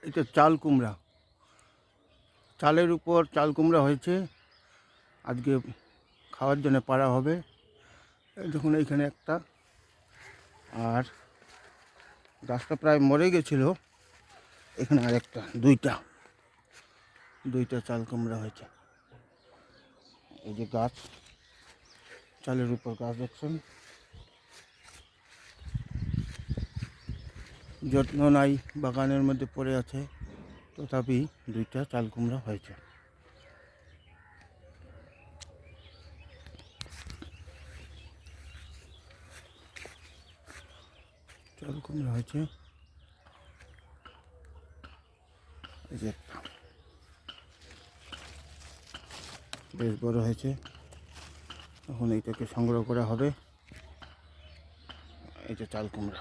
এটা চাল কুমড়া, চালের উপর চাল কুমড়া হয়েছে। আজকে খাওয়ার জন্য পাড়া হবে। এই দেখুন এইখানে একটা, আর গাছটা প্রায় মরে গেছিলো। এখানে আরেকটা, দুইটা চাল কুমড়া হয়েছে। এই যে গাছ, চালের উপর গাছ দেখছেন, যত্ন নাই, বাগানের মধ্যে পড়ে আছে, তথাপি দুইটা চাল কুমড়া হয়েছে। চাল কুমড়া হয়েছে, এই যে একটা বেশ বড় হয়েছে। এখন এইটাকে সংগ্রহ করা হবে। এই যে চাল কুমড়া।